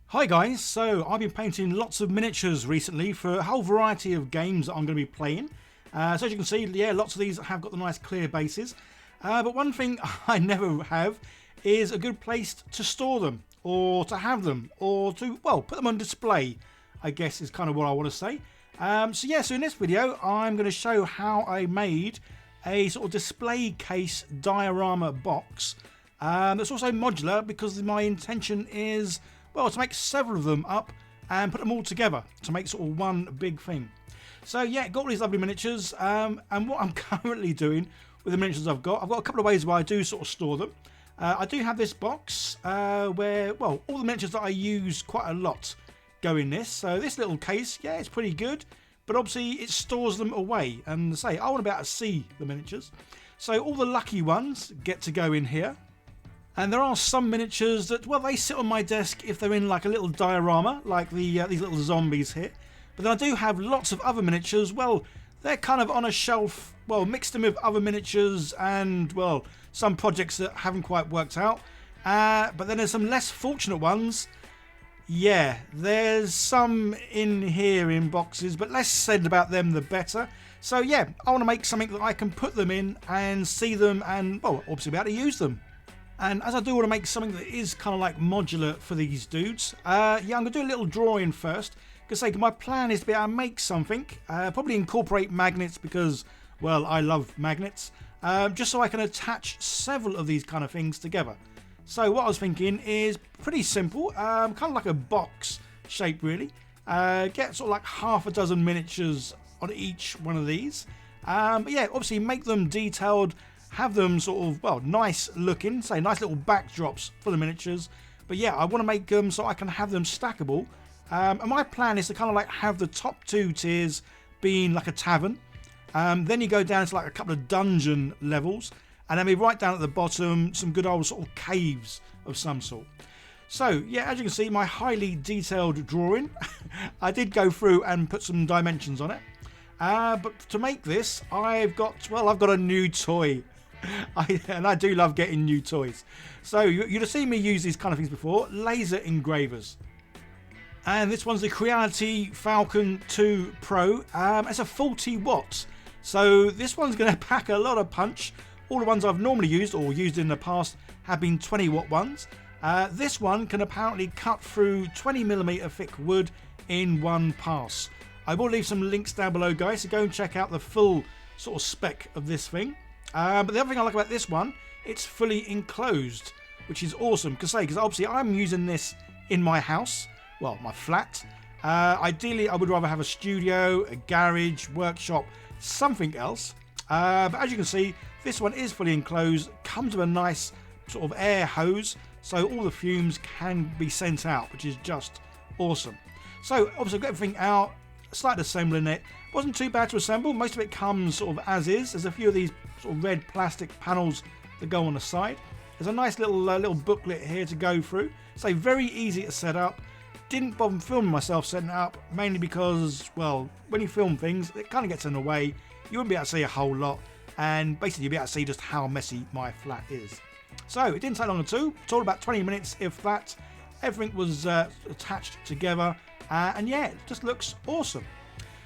Hi guys, so I've been painting lots of miniatures recently for a whole variety of games that I'm going to be playing. So as you can see, yeah, lots of these have got the nice clear bases. But one thing I never have is a good place to store them, or to have them, or to, well, put them on display, I guess is kind of what I want to say. So in this video, I'm going to show how I made a sort of display case diorama box. That's also modular because my intention is, well, to make several of them up and put them all together to make sort of one big thing. So yeah, got all these lovely miniatures, and what I'm currently doing with the miniatures I've got a couple of ways where I do sort of store them. I do have this box where, well, all the miniatures that I use quite a lot go in this. So this little case, yeah, it's pretty good, but obviously it stores them away. And say, I want to be able to see the miniatures. So all the lucky ones get to go in here. And there are some miniatures that, well, they sit on my desk if they're in like a little diorama, like these little zombies here. But then I do have lots of other miniatures, well, they're kind of on a shelf, well, mixed in with other miniatures and, well, some projects that haven't quite worked out. But then there's some less fortunate ones. Yeah, there's some in here in boxes, but less said about them the better. So yeah, I want to make something that I can put them in and see them and, well, obviously be able to use them. And as I do want to make something that is kind of like modular for these dudes, yeah, I'm going to do a little drawing first. Because my plan is to be able to make something, probably incorporate magnets because, well, I love magnets, just so I can attach several of these kind of things together. So what I was thinking is pretty simple, kind of like a box shape really. Get sort of like half a dozen miniatures on each one of these. But yeah, obviously make them detailed, have them sort of, well, nice looking, say nice little backdrops for the miniatures. But yeah, I want to make them so I can have them stackable. And my plan is to kind of like have the top two tiers being like a tavern. Then you go down to like a couple of dungeon levels. And then we right down at the bottom, some good old sort of caves of some sort. So yeah, as you can see, my highly detailed drawing, I did go through and put some dimensions on it. But to make this, I've got a new toy. And I do love getting new toys. So you'd have seen me use these kind of things before, laser engravers. And this one's the Creality Falcon 2 Pro. It's a 40 watts. So this one's going to pack a lot of punch. All the ones I've normally used or used in the past have been 20 watt ones. This one can apparently cut through 20mm thick wood in one pass. I will leave some links down below, guys, so go and check out the full sort of spec of this thing. But the other thing I like about this one, it's fully enclosed, which is awesome. Because obviously I'm using this in my house, well, my flat. Ideally, I would rather have a studio, a garage, workshop, something else. But as you can see, this one is fully enclosed, comes with a nice sort of air hose, so all the fumes can be sent out, which is just awesome. So obviously I've got everything out, started assembling it. Wasn't too bad to assemble. Most of it comes sort of as is. There's a few of these sort of red plastic panels that go on the side. There's a nice little booklet here to go through. So very easy to set up. Didn't bother filming myself setting it up, mainly because, well, when you film things, it kind of gets in the way. You wouldn't be able to see a whole lot, and basically you'll be able to see just how messy my flat is. So it didn't take long at all. It's all about 20 minutes, if that. Everything was attached together, and yeah, it just looks awesome.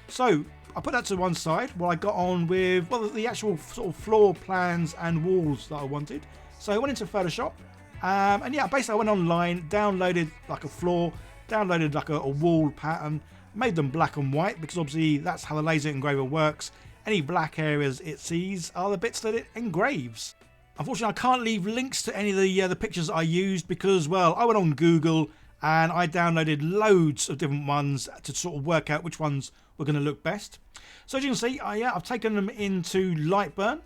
So I put that to one side while I got on with, well, the actual sort of floor plans and walls that I wanted. So I went into Photoshop, and yeah, basically I went online, downloaded like a floor, downloaded like a wall pattern, made them black and white because obviously that's how the laser engraver works. Any black areas it sees are the bits that it engraves. Unfortunately, I can't leave links to any of the pictures I used because, well, I went on Google and I downloaded loads of different ones to sort of work out which ones were going to look best. So as you can see, I've taken them into Lightburn.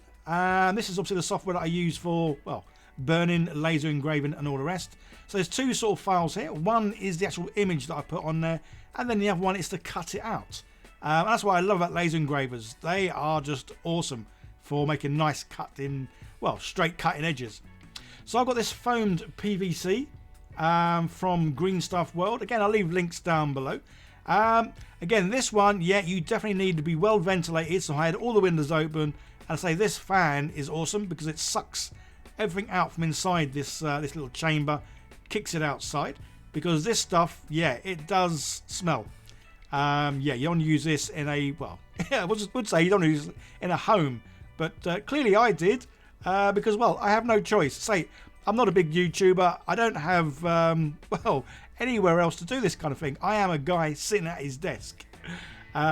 This is obviously the software that I use for, well, burning, laser engraving and all the rest. So there's two sort of files here. One is the actual image that I put on there, and then the other one is to cut it out. That's what I love about laser engravers. They are just awesome for making nice cutting, well, straight cutting edges. So I've got this foamed PVC from Green Stuff World. Again, I'll leave links down below. Again, this one, yeah, you definitely need to be well ventilated, so I had all the windows open. And I say this fan is awesome because it sucks everything out from inside this this little chamber, kicks it outside, because this stuff, yeah, it does smell. Yeah, you don't use this in a, well, I would say you don't use it in a home, but clearly I did, because, well, I have no choice. Say, I'm not a big YouTuber. I don't have, well, anywhere else to do this kind of thing. I am a guy sitting at his desk.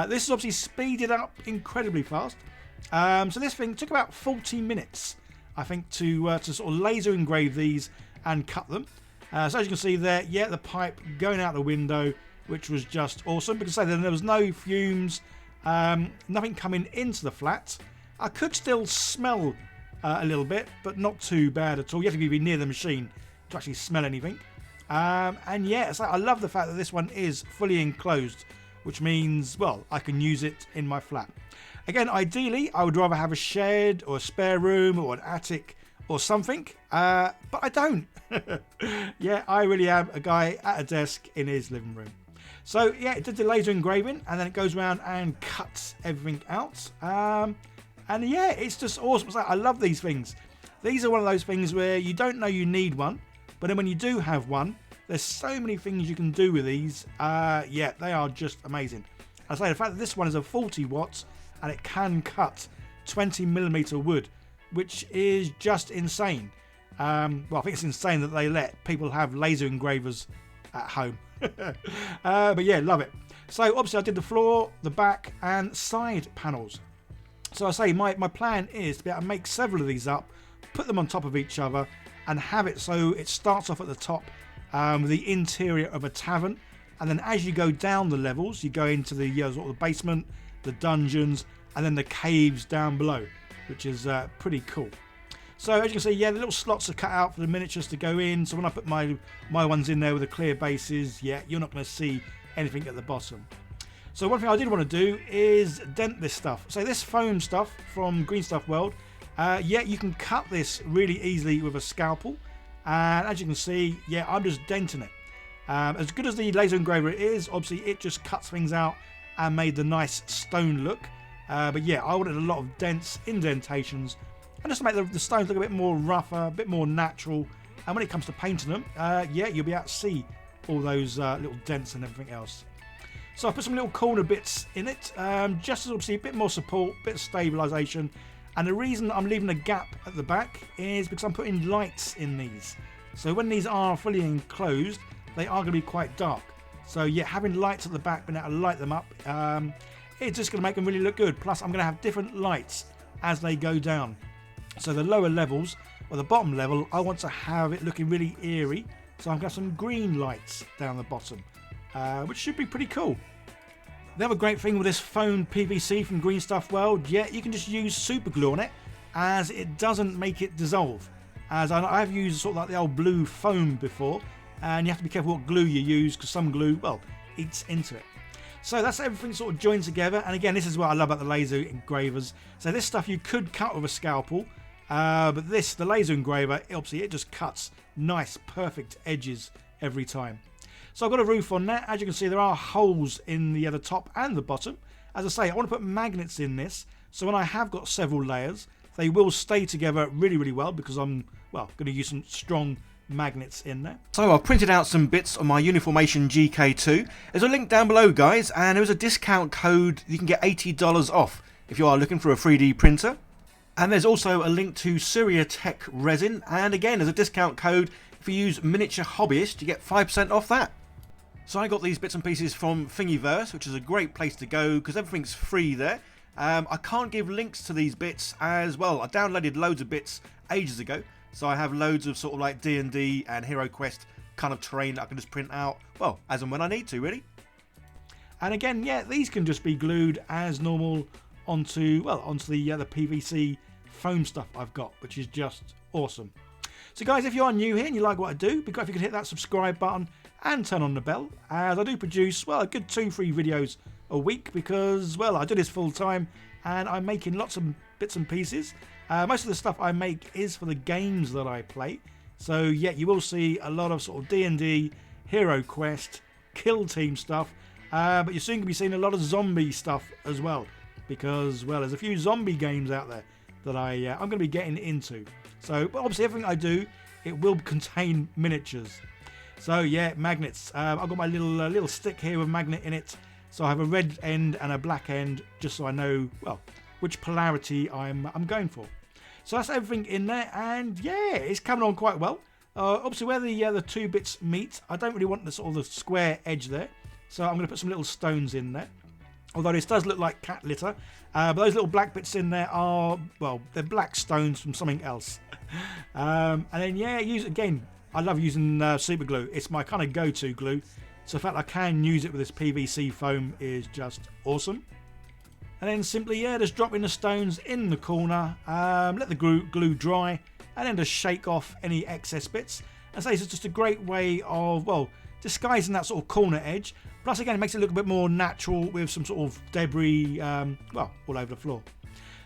This is obviously speeded up incredibly fast. So this thing took about 40 minutes, I think, to sort of laser engrave these and cut them. So as you can see there, yeah, the pipe going out the window, which was just awesome. Because then there was no fumes, nothing coming into the flat. I could still smell a little bit, but not too bad at all. You have to be near the machine to actually smell anything. And yeah, so I love the fact that this one is fully enclosed, which means, well, I can use it in my flat. Again, ideally, I would rather have a shed or a spare room or an attic or something, but I don't. Yeah, I really am a guy at a desk in his living room. So yeah, it did the laser engraving, and then it goes around and cuts everything out. And yeah, it's just awesome. I love these things. These are one of those things where you don't know you need one, but then when you do have one, there's so many things you can do with these. Yeah, they are just amazing. I say the fact that this one is a 40 watts and it can cut 20mm wood, which is just insane. Well, I think it's insane that they let people have laser engravers at home. But yeah, love it. So obviously I did the floor, the back and side panels. So I say my plan is to be able to make several of these up, put them on top of each other and have it so it starts off at the top with the interior of a tavern, and then as you go down the levels you go into the sort of the basement, the dungeons and then the caves down below, which is pretty cool. So as you can see, yeah, the little slots are cut out for the miniatures to go in, so when I put my ones in there with the clear bases, yeah, you're not going to see anything at the bottom. So one thing I did want to do is dent this stuff. So this foam stuff from Green Stuff World, yeah, you can cut this really easily with a scalpel, and as you can see, yeah, I'm just denting it. As good as the laser engraver is, obviously it just cuts things out and made the nice stone look. But yeah, I wanted a lot of dents, indentations, and just to make the stones look a bit more rougher, a bit more natural. And when it comes to painting them, yeah, you'll be able to see all those little dents and everything else. So I put some little corner bits in it, just as obviously a bit more support, a bit of stabilisation. And the reason I'm leaving a gap at the back is because I'm putting lights in these. So when these are fully enclosed, they are going to be quite dark. So yeah, having lights at the back, being able to light them up, it's just going to make them really look good. Plus I'm going to have different lights as they go down. So the lower levels, or the bottom level, I want to have it looking really eerie. So I'm going to have some green lights down the bottom, which should be pretty cool. The other great thing with this foam PVC from Green Stuff World, yeah, you can just use super glue on it, as it doesn't make it dissolve. As I've used sort of like the old blue foam before, and you have to be careful what glue you use, because some glue, well, eats into it. So that's everything sort of joined together, and again, this is what I love about the laser engravers. So this stuff you could cut with a scalpel, but this, the laser engraver, obviously it just cuts nice, perfect edges every time. So I've got a roof on there. As you can see, there are holes in the top and the bottom. As I say, I want to put magnets in this, so when I have got several layers, they will stay together really, really well, because I'm, well, going to use some strong magnets in there. So I've printed out some bits on my Uniformation GK2. There's a link down below, guys, and there is a discount code. You can get $80 off if you are looking for a 3D printer. And there's also a link to Siraya Resin, and again, there's a discount code. If you use Miniature Hobbyist, you get 5% off that. So I got these bits and pieces from Thingiverse, which is a great place to go because everything's free there. I can't give links to these bits as well. I downloaded loads of bits ages ago, so I have loads of sort of like D&D and HeroQuest kind of terrain that I can just print out, well, as and when I need to, really. And again, yeah, these can just be glued as normal onto the PVC foam stuff I've got, which is just awesome. So guys, if you are new here and you like what I do, it'd be great if you could hit that subscribe button and turn on the bell, as I do produce, well, a good 2-3 videos a week, because, well, I do this full time and I'm making lots of bits and pieces. Most of the stuff I make is for the games that I play. So yeah, you will see a lot of sort of D&D, HeroQuest, kill team stuff, but you're soon going to be seeing a lot of zombie stuff as well, because, well, there's a few zombie games out there that I'm going to be getting into. So, but obviously everything I do, it will contain miniatures. So yeah, magnets. I've got my little stick here with magnet in it. So I have a red end and a black end, just so I know, well, which polarity I'm going for. So that's everything in there, and yeah, it's coming on quite well. Obviously, where the two bits meet, I don't really want the sort of the square edge there, so I'm going to put some little stones in there. Although this does look like cat litter, but those little black bits in there are, well, they're black stones from something else. And then yeah, I love using super glue. It's my kind of go-to glue. So the fact I can use it with this PVC foam is just awesome. And then simply, yeah, just drop in the stones in the corner, let the glue dry, and then just shake off any excess bits. And so it's just a great way of, well, disguising that sort of corner edge. Plus, again, it makes it look a bit more natural with some sort of debris, well, all over the floor.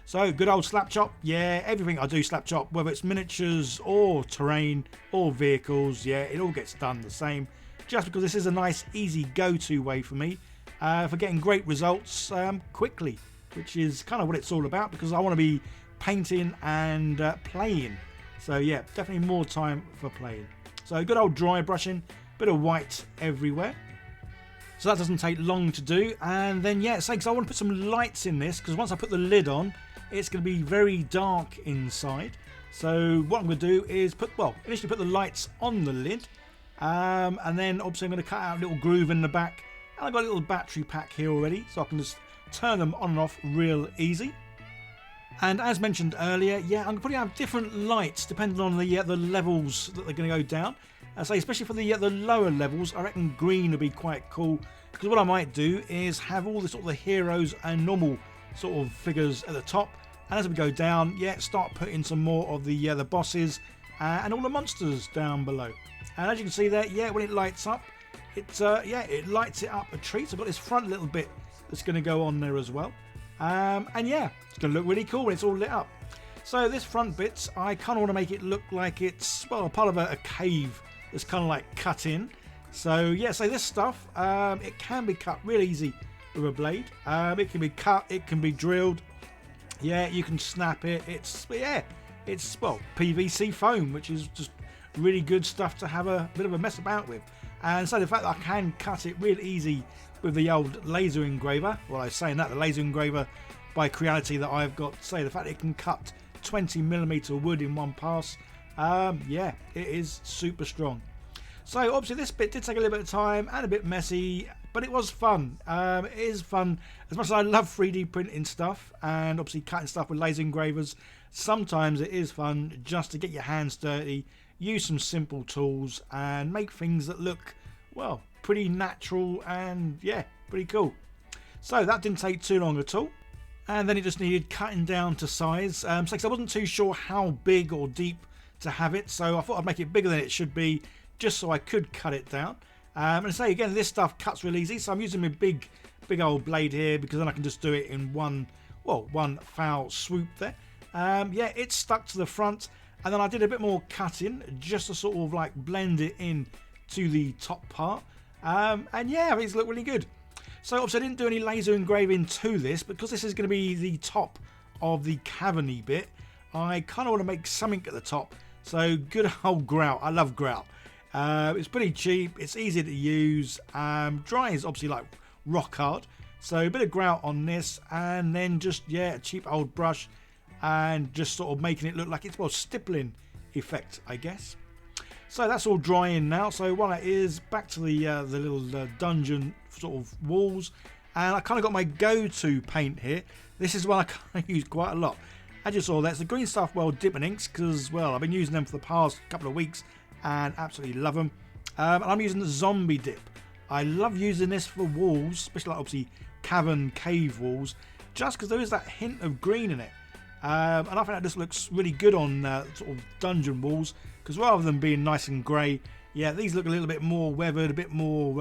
So, good old slap chop. Yeah, everything I do slap chop, whether it's miniatures or terrain or vehicles, yeah, it all gets done the same. Just because this is a nice, easy go-to way for me for getting great results quickly, which is kind of what it's all about, because I want to be painting and playing. So yeah, definitely more time for playing. So good old dry brushing, bit of white everywhere. So that doesn't take long to do. And then yeah, because I want to put some lights in this, because once I put the lid on, it's going to be very dark inside. So what I'm going to do is initially put the lights on the lid. And then obviously I'm going to cut out a little groove in the back. And I've got a little battery pack here already, so I can just turn them on and off real easy. And as mentioned earlier, yeah, I'm going to have different lights depending on the levels that they're going to go down. So especially for the lower levels, I reckon green would be quite cool, because what I might do is have all the sort of the heroes and normal sort of figures at the top, and as we go down, yeah, start putting some more of the bosses and all the monsters down below. And as you can see there, yeah, when it lights up, it lights it up a treat. So I've got this front little bit that's going to go on there as well. And yeah, it's going to look really cool when it's all lit up. So this front bit, I kind of want to make it look like it's, well, part of a cave that's kind of like cut in. So yeah, so this stuff, it can be cut real easy with a blade. It can be cut, it can be drilled. Yeah, you can snap it. It's well, PVC foam, which is just really good stuff to have a bit of a mess about with. And so the fact that I can cut it real easy with the old laser engraver, well, I was saying that, the laser engraver by Creality that I've got, say the fact that it can cut 20mm wood in one pass, yeah, it is super strong. So obviously this bit did take a little bit of time and a bit messy, but it was fun. It is fun. As much as I love 3D printing stuff and obviously cutting stuff with laser engravers, sometimes it is fun just to get your hands dirty, use some simple tools and make things that look, well, pretty natural and yeah, pretty cool. So that didn't take too long at all. And then it just needed cutting down to size. So I wasn't too sure how big or deep to have it, so I thought I'd make it bigger than it should be, just so I could cut it down. And say again, this stuff cuts real easy, so I'm using my big old blade here, because then I can just do it in one foul swoop there. Yeah, it's stuck to the front, and then I did a bit more cutting just to sort of like blend it in to the top part. And yeah, I think it's looked really good. So obviously I didn't do any laser engraving to this, because this is going to be the top of the caverny bit. I kind of want to make something at the top. So good old grout. I love grout. It's pretty cheap. It's easy to use. Dries obviously like rock hard. So a bit of grout on this, and then just, yeah, a cheap old brush, and just sort of making it look like it's, well, stippling effect, I guess. So that's all drying now. So while it is, back to the little dungeon sort of walls, and I kind of got my go-to paint here. This is one I kind of use quite a lot. As you saw, that's the Green Stuff World Dipping Inks, because, well, I've been using them for the past couple of weeks and absolutely love them. And I'm using the Zombie Dip. I love using this for walls, especially like obviously cave walls, just because there is that hint of green in it. And I think that just looks really good on sort of dungeon walls, because rather than being nice and grey, yeah, these look a little bit more weathered, a bit more,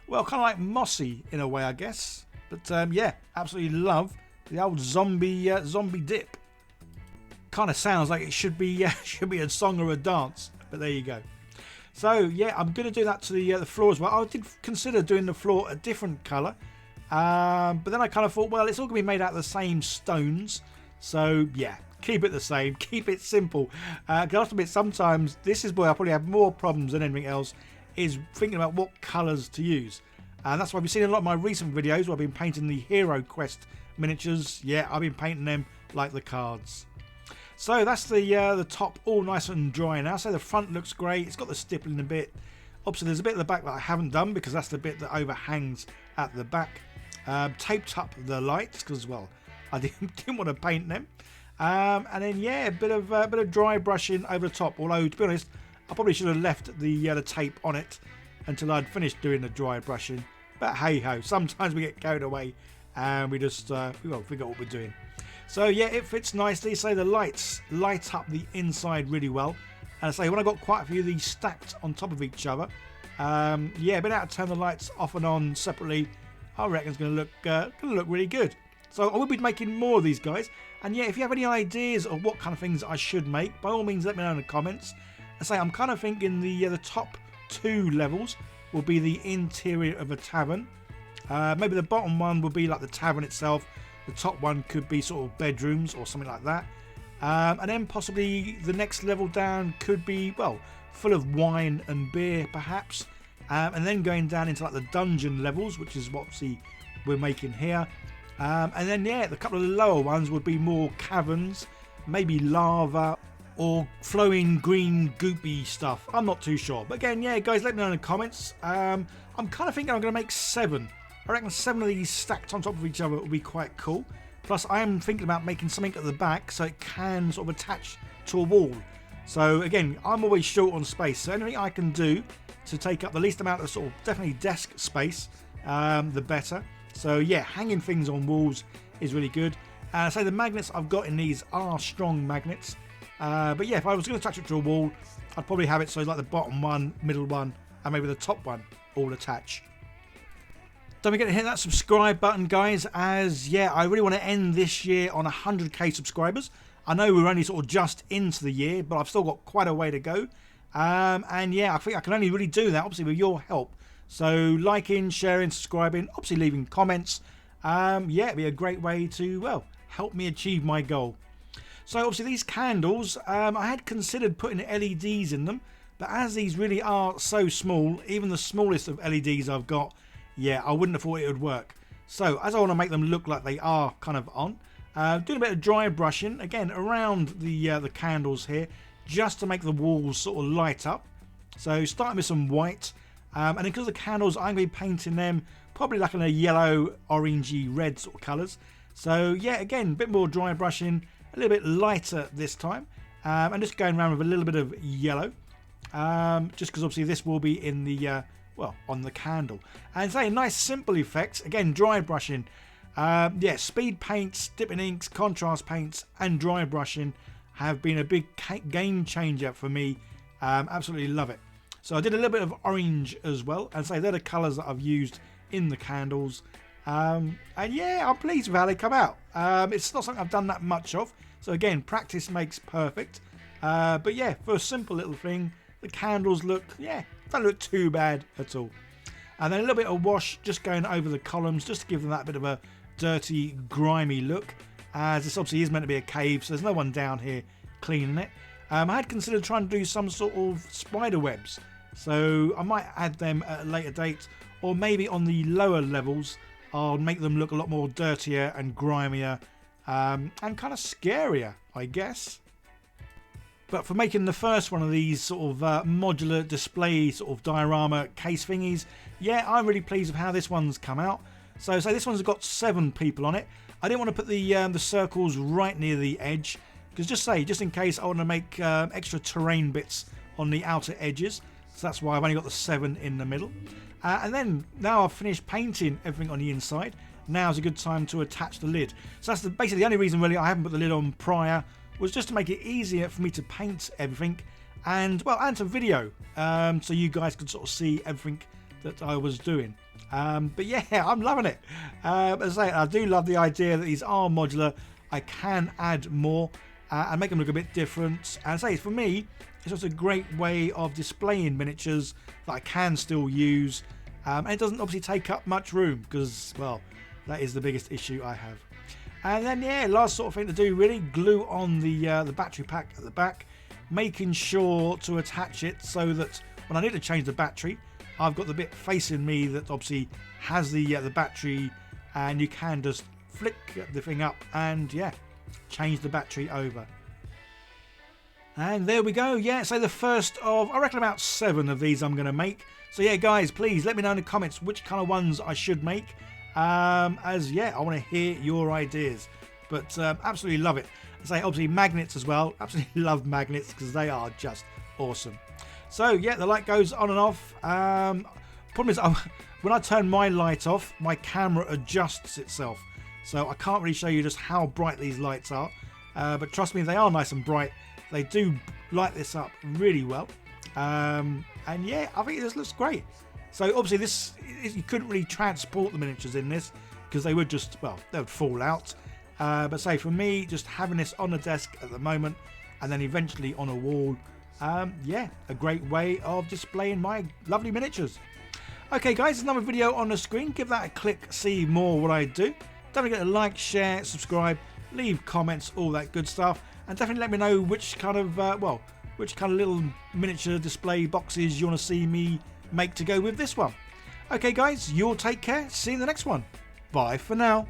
well, kind of like mossy in a way, I guess. But yeah, absolutely love the old zombie dip. Kind of sounds like it should be a song or a dance, but there you go. So yeah, I'm going to do that to the floor as well. I did consider doing the floor a different colour, but then I kind of thought, well, it's all going to be made out of the same stones, so yeah, keep it the same, keep it simple. I have to admit, sometimes this is where I probably have more problems than anything else, is thinking about what colours to use. And that's why we've seen a lot of my recent videos where I've been painting the HeroQuest miniatures. Yeah, I've been painting them like the cards. So that's the top all nice and dry now. So the front looks great. It's got the stippling a bit. Obviously, there's a bit at the back that I haven't done because that's the bit that overhangs at the back. Taped up the lights because, well, I didn't want to paint them. And then yeah, a bit of dry brushing over the top. Although to be honest, I probably should have left the tape on it until I'd finished doing the dry brushing. But hey ho, sometimes we get carried away and we just we forget what we're doing. So yeah, it fits nicely. So the lights light up the inside really well. And I say when I got quite a few of these stacked on top of each other, yeah, being able to turn the lights off and on separately, I reckon it's going to look really good. So I will be making more of these guys. And yeah, if you have any ideas of what kind of things I should make, by all means let me know in the comments. I say I'm kind of thinking the top 2 levels will be the interior of a tavern. Maybe the bottom one will be like the tavern itself. The top one could be sort of bedrooms or something like that. And then possibly the next level down could be, well, full of wine and beer perhaps. And then going down into like the dungeon levels, which is what we're making here. And then yeah, the couple of the lower ones would be more caverns, maybe lava or flowing green goopy stuff. I'm not too sure. But again, yeah, guys, let me know in the comments. I'm kind of thinking I'm going to make 7. I reckon 7 of these stacked on top of each other will be quite cool. Plus, I am thinking about making something at the back so it can sort of attach to a wall. So again, I'm always short on space. So anything I can do to take up the least amount of sort of definitely desk space, the better. So yeah, hanging things on walls is really good. So the magnets I've got in these are strong magnets. But yeah, if I was going to attach it to a wall, I'd probably have it so like the bottom one, middle one, and maybe the top one all attach. Don't forget to hit that subscribe button, guys, as yeah, I really want to end this year on 100k subscribers. I know we're only sort of just into the year, but I've still got quite a way to go. And yeah, I think I can only really do that, obviously, with your help. So liking, sharing, subscribing, obviously leaving comments. Yeah, it'd be a great way to, well, help me achieve my goal. So obviously these candles, I had considered putting LEDs in them, but as these really are so small, even the smallest of LEDs I've got, yeah, I wouldn't have thought it would work. So as I want to make them look like they are kind of on, doing a bit of dry brushing, again, around the candles here, just to make the walls sort of light up. So starting with some white, and then because the candles, I'm going to be painting them probably like in a yellow, orangey, red sort of colours. So yeah, again, a bit more dry brushing, a little bit lighter this time, and just going around with a little bit of yellow, just because obviously this will be in the well, on the candle. And say a nice simple effect, again, dry brushing. Yeah, speed paints, dipping inks, contrast paints and dry brushing have been a big game changer for me. Absolutely love it. So I did a little bit of orange as well, and say they're the colours that I've used in the candles. And yeah, I'm pleased with how they come out. It's not something I've done that much of, so again, practice makes perfect. But yeah, for a simple little thing, the candles look, yeah, don't look too bad at all. And then a little bit of wash just going over the columns, just to give them that bit of a dirty, grimy look, as this obviously is meant to be a cave, so there's no one down here cleaning it. I had considered trying to do some sort of spider webs, so I might add them at a later date, or maybe on the lower levels I'll make them look a lot more dirtier and grimier, and kind of scarier, I guess. But for making the first one of these sort of modular display sort of diorama case thingies, yeah, I'm really pleased with how this one's come out. So this one's got 7 people on it. I didn't want to put the circles right near the edge, because just in case I want to make extra terrain bits on the outer edges. So that's why I've only got the 7 in the middle. And then now I've finished painting everything on the inside. now's a good time to attach the lid. So that's basically the only reason really I haven't put the lid on prior, was just to make it easier for me to paint everything and, well, and to video, so you guys could sort of see everything that I was doing. But yeah, I'm loving it. As I say, I do love the idea that these are modular. I can add more and make them look a bit different. And say, for me, it's just a great way of displaying miniatures that I can still use. And it doesn't obviously take up much room because, well, that is the biggest issue I have. And then, yeah, last sort of thing to do, really, glue on the battery pack at the back, making sure to attach it so that when I need to change the battery, I've got the bit facing me that obviously has the battery, and you can just flick the thing up and, yeah, change the battery over. And there we go. Yeah, so the first of, I reckon, about 7 of these I'm going to make. So yeah, guys, please let me know in the comments which kind of ones I should make. As yeah, I want to hear your ideas. But absolutely love it. I say, obviously, magnets as well. Absolutely love magnets because they are just awesome. So yeah, the light goes on and off. Problem is, when I turn my light off, my camera adjusts itself. So I can't really show you just how bright these lights are. But trust me, they are nice and bright. They do light this up really well. And yeah, I think this looks great. So obviously you couldn't really transport the miniatures in this because they would just, well, they would fall out. But say for me, just having this on the desk at the moment and then eventually on a wall, yeah, a great way of displaying my lovely miniatures. Okay guys, there's another video on the screen. Give that a click, see more what I do. Don't forget to like, share, subscribe, leave comments, all that good stuff. And definitely let me know which kind of, well, which kind of little miniature display boxes you want to see me make to go with this one. Okay guys, you all take care. See you in the next one. Bye for now.